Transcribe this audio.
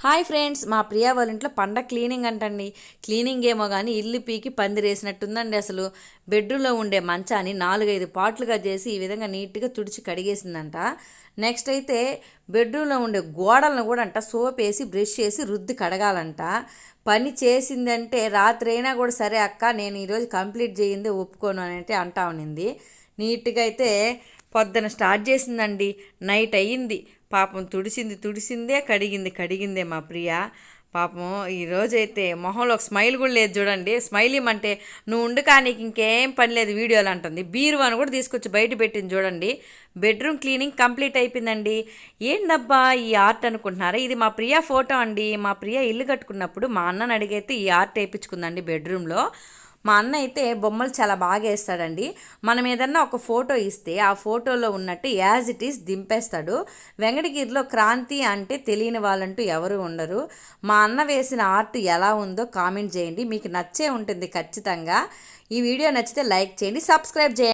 Hi friends, మా ప్రియా వాళ్ళ ఇంట్లో పండగ క్లీనింగ్ అంటండి. క్లీనింగ్ ఏమో కానీ ఇల్లు పీకి పందిరేసినట్టుందండి. అసలు బెడ్రూమ్లో ఉండే మంచాన్ని 4-5 పార్ట్లుగా చేసి ఈ విధంగా నీట్గా తుడిచి కడిగేసిందంట. నెక్స్ట్ అయితే బెడ్రూమ్లో ఉండే గోడలను కూడా అంట సోప్ వేసి బ్రష్ చేసి రుద్ది కడగాలంట. పని చేసిందంటే రాత్రి అయినా కూడా సరే అక్క నేను ఈరోజు కంప్లీట్ చేయింది ఒప్పుకోను అని అంటే అంటా ఉన్నింది. నీట్గా అయితే పొద్దున స్టార్ట్ చేసిందండి, నైట్ అయ్యింది. పాపం తుడిసిందే కడిగిందే మా ప్రియ. పాపం ఈరోజైతే మొహంలో ఒక స్మైల్ కూడా లేదు చూడండి. స్మైల్ ఇమ్మంటే నువ్వు ఉండు కానీ నీకు ఇంకేం పని లేదు వీడియోలు అంటుంది. బీరువాను కూడా తీసుకొచ్చి బయట పెట్టింది చూడండి. బెడ్రూమ్ క్లీనింగ్ కంప్లీట్ అయిపోయిందండి. ఏందబ్బా ఈ ఆర్ట్ అనుకుంటున్నారా? ఇది మా ప్రియ ఫోటో అండి. మా ప్రియ ఇల్లు కట్టుకున్నప్పుడు మా అన్నని అడిగైతే ఈ ఆర్ట్ వేయించుకుందండి బెడ్రూమ్లో. మా అన్న అయితే బొమ్మలు చాలా బాగా వేస్తాడండి. మనం ఏదన్నా ఒక ఫోటో ఇస్తే ఆ ఫోటోలో ఉన్నట్టు యాజ్ ఇట్ ఈస్ దింపేస్తాడు. వెంకటగిరిలో క్రాంతి అంటే తెలియని వాళ్ళంటూ ఎవరు ఉండరు. మా అన్న వేసిన ఆర్ట్ ఎలా ఉందో కామెంట్ చేయండి. మీకు నచ్చే ఉంటుంది ఖచ్చితంగా. ఈ వీడియో నచ్చితే లైక్ చేయండి, సబ్స్క్రైబ్ చేయండి.